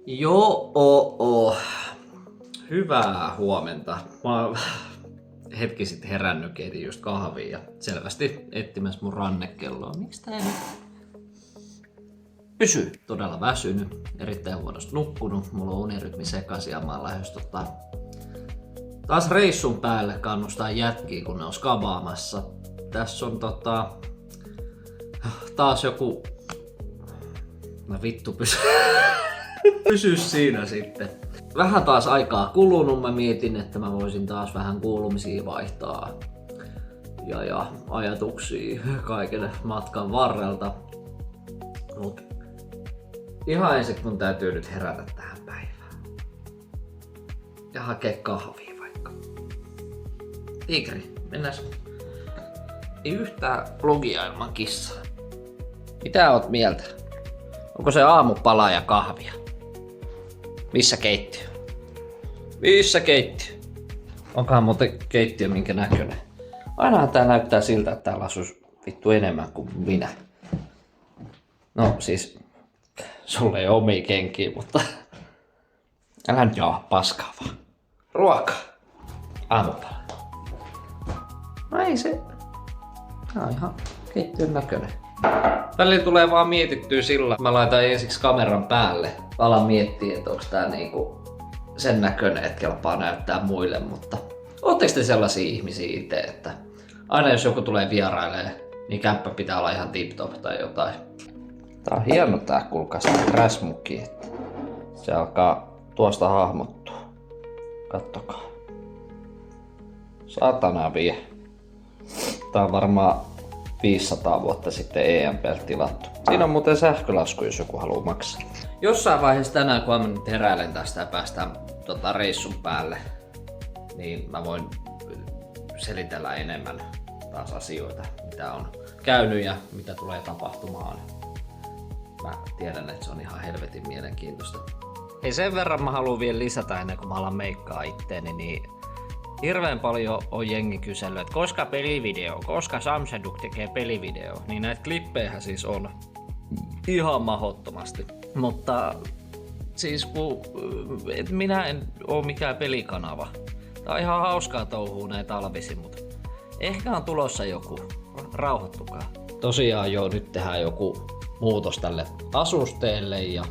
Joo. Hyvää huomenta. Mä oon hetki sitten herännyt, keitin just kahvia ja selvästi etsimässä mun rannekelloa. Miksi tää ei nyt pysy? Todella väsynyt, erittäin huonosti nukkunut, mulla on unirytmi sekaisin ja mä oon lähes taas reissun päälle kannustaa jätkiä, kun ne on skabaamassa. Tässä on taas joku... Mä vittu pysy siinä sitten. Vähän taas aikaa kulunut, mä mietin, että mä voisin taas vähän kuulumisia vaihtaa ja ajatuksia kaiken matkan varrelta. Mut ihan ensin mun täytyy nyt herätä tähän päivään. Ja hakea kahvia vaikka. Tigri, mennäs. Ei yhtään blogia ilman kissaa. Mitä oot mieltä? Onko se aamupala ja kahvia? Missä keittiö? Missä keittiö? Onkohan muuten keittiö minkä näköinen? Ainahan tää näyttää siltä, että täällä asuisi vittu enemmän kuin minä. No siis, sulle ei ole omia kenkiä, mutta älä nyt jaa paskaa vaan. Ruoka. Aamupala. No ei se. Tää on ihan keittiön näköinen. Välillä tulee vaan mietittyä sillä, mä laitan ensiksi kameran päälle. Alan miettiä, että onko tää niinku sen näköinen, että kelpaa näyttää muille, mutta ootteko te sellaisia ihmisiä itse, että aina jos joku tulee vierailee, niin kämppä pitää olla ihan tip-top tai jotain. Tää on hieno tää, kuulkaas räsmukki, että se alkaa tuosta hahmottua. Kattokaa. Satana vie. Tää on varmaan 500 vuotta sitten EMP:ltä tilattu. Siinä on muuten sähkölasku, jos joku haluaa maksaa. Jossain vaiheessa tänään, kun mä nyt heräilen tästä ja päästään reissun päälle, niin mä voin selitellä enemmän taas asioita, mitä on käynyt ja mitä tulee tapahtumaan. Mä tiedän, että se on ihan helvetin mielenkiintoista. Hei, sen verran mä haluan vielä lisätä ennen kuin mä alan meikkaa itteeni, niin hirveän paljon on jengi kysellyt, että koska pelivideo, koska Samseduk tekee pelivideo, niin näitä klippejä siis on ihan mahdottomasti. Mutta siis kun minä en oo mikään pelikanava. Tää on ihan hauskaa touhua näin talvisin, mutta ehkä on tulossa joku. Rauhoittukaa. Tosiaan joo, nyt tehdään joku muutos tälle asusteelle ja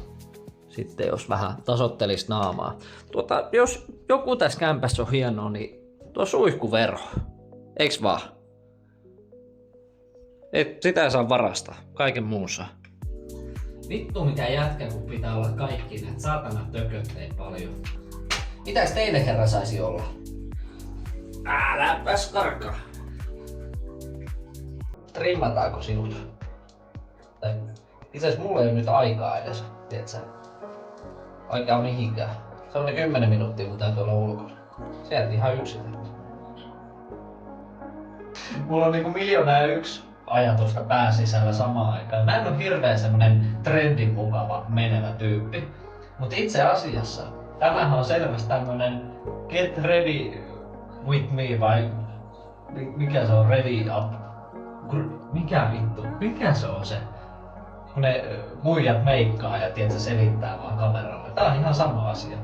sitten jos vähän tasottelis naamaa. Jos joku tässä kämpässä on hienoa, niin tuo suihkuvero. Eiks vaan? Sitä ei saa varastaa. Kaiken muun saa. Vittu mikä jätkä, kun pitää olla kaikki näitä saatana tökötteet paljon. Mitäs teille herra saisi olla? Äläpäs karkaa. Trimmataanko sinut? Itse asiassa mulla ei ole nyt aikaa edes, tietsä? Aikaa mihinkään. Se on 10 minuuttia, kun täytyy olla ulkona. Sieltä ihan yksin. Mulla on niinku 1,000,001 ajatusta pään sisällä samaan aikaan. Mä en oo hirveen semmonen trendin mukava menevä tyyppi. Mut itse asiassa tämähän on selvästi tämmönen get ready with me vai mikä se on ready up? Mikä vittu? Mikä se on se? Kun ne muijat meikkaa ja tiedät, selittää vaan kameralle. Tää on ihan sama asia.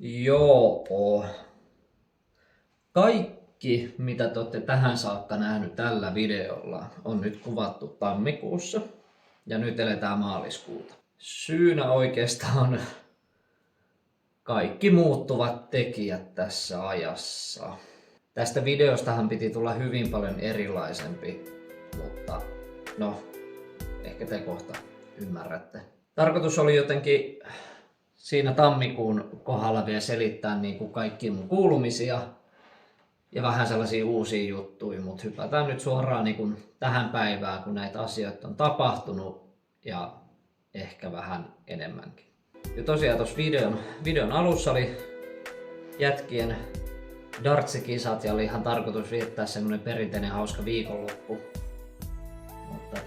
Joo. Kaikki, mitä te olette tähän saakka nähnyt tällä videolla, on nyt kuvattu tammikuussa ja nyt eletään maaliskuuta. Syynä oikeastaan kaikki muuttuvat tekijät tässä ajassa. Tästä videostahan piti tulla hyvin paljon erilaisempi, mutta no, ehkä te kohta ymmärrätte. Tarkoitus oli jotenkin siinä tammikuun kohdalla vielä selittää niin kuin kaikki mun kuulumisia ja vähän sellaisia uusia juttuja, mutta hypätään nyt suoraan niin kuin tähän päivään, kun näitä asioita on tapahtunut ja ehkä vähän enemmänkin. Ja tosiaan tuossa videon alussa oli jätkien dartsikisat ja oli ihan tarkoitus viettää semmonen perinteinen hauska viikonloppu. Mutta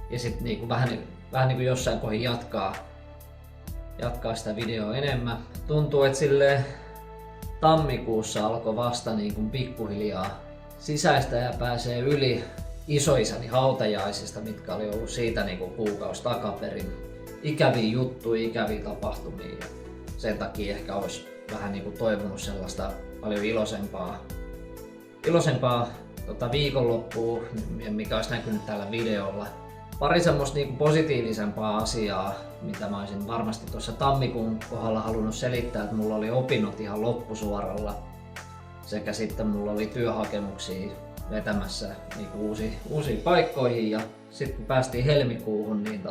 ja sit niinku vähän niinku jossain kohdin jatkaa sitä videoa enemmän. Tuntuu, että silleen tammikuussa alkoi vasta niinku pikkuhiljaa sisäistä ja pääsee yli isoisäni hautajaisista, mitkä oli ollut siitä niinku kuukausi takaperin. Ikäviä juttuja, ikäviä tapahtumia. Ja sen takia ehkä olisi vähän niinku toivonut sellaista paljon iloisempaa viikonloppua, mikä olisi näkynyt tällä videolla. Pari semmoista niinku positiivisempaa asiaa, mitä mä olisin varmasti tuossa tammikuun kohdalla halunnut selittää, että mulla oli opinnot ihan loppusuoralla. Sekä sitten mulla oli työhakemuksia vetämässä niinku uusiin paikkoihin, ja sitten kun päästiin helmikuuhun, niin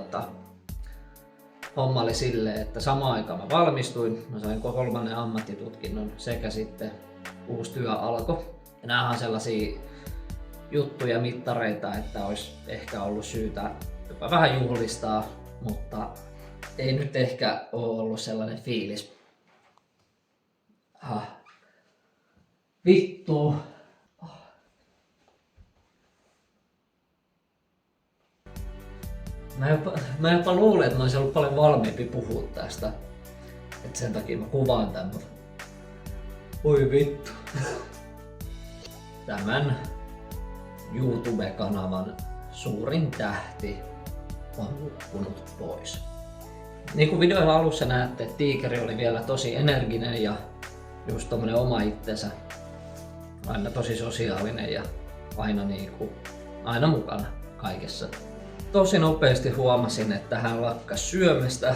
homma oli silleen, että samaan aikaan mä valmistuin, mä sain 3. ammattitutkinnon sekä sitten uusi työ alkoi. Ja näähän on sellaisia juttuja, mittareita, että olisi ehkä ollut syytä jopa vähän juhlistaa, mutta ei nyt ehkä ole ollut sellainen fiilis. Vittu. Mä jopa luulen, että mä olisin ollut paljon valmiimpi puhua tästä. Et sen takia mä kuvaan tän. Oi vittu. Tämän YouTube-kanavan suurin tähti on nukkunut pois. Niin kuin videon alussa näette, Tiikeri oli vielä tosi energinen ja just tommonen oma itsensä. Aina tosi sosiaalinen ja aina mukana kaikessa. Tosi nopeasti huomasin, että hän lakkas syömästä.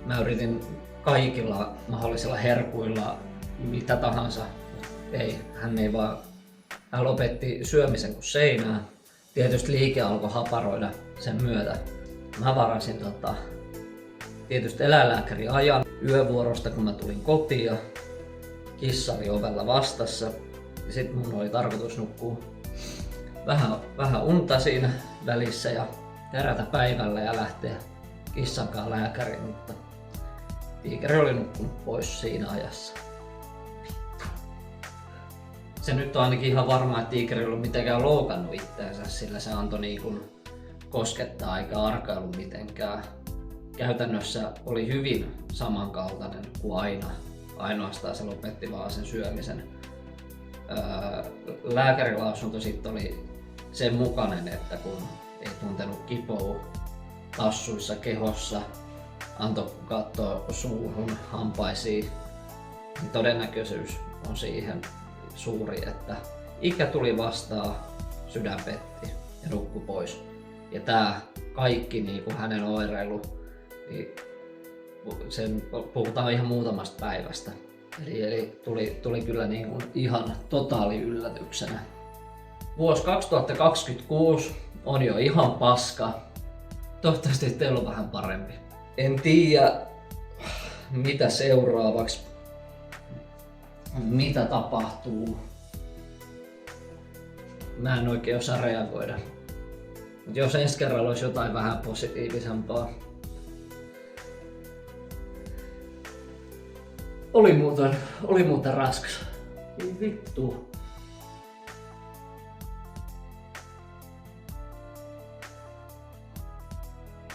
Mä yritin kaikilla mahdollisilla herkuilla mitä tahansa, ei, hän lopetti syömisen kuin seinään. Tietysti liike alkoi haparoida sen myötä. Mä varasin tietysti eläinlääkärin ajan yövuorosta, kun mä tulin kotiin ja kissa oli ovella vastassa. Ja sit mun oli tarkoitus nukkua vähän unta siinä välissä ja herätä päivällä ja lähteä kissankaan lääkäriin, mutta Tiikeri oli nukkunut pois siinä ajassa. Se nyt on ainakin ihan varma, että Tiikeri ei ollut mitenkään loukannut itseänsä, sillä se antoi niin koskettaa eikä arkailu mitenkään. Käytännössä oli hyvin samankaltainen kuin aina. Ainoastaan se lopetti vaan sen syömisen. Lääkärilausunto sitten oli sen mukainen, että kun ei tuntenut kipoa tassuissa, kehossa, antoi katsoa suuhun, hampaisiin, niin todennäköisyys on siihen suuri, että ikä tuli vastaan, sydän petti ja nukkui pois. Ja tää kaikki niin hänen oireilu, niin sen puhutaan ihan muutamasta päivästä. Eli tuli kyllä niin kuin ihan totaali yllätyksenä. Vuosi 2026 on jo ihan paska. Toivottavasti teillä on vähän parempi. En tiedä mitä seuraavaksi, mitä tapahtuu. Mä en oikein osaa reagoida. Mut jos ensi kerralla olisi jotain vähän positiivisempaa. Oli muuten raskas. Ei vittu.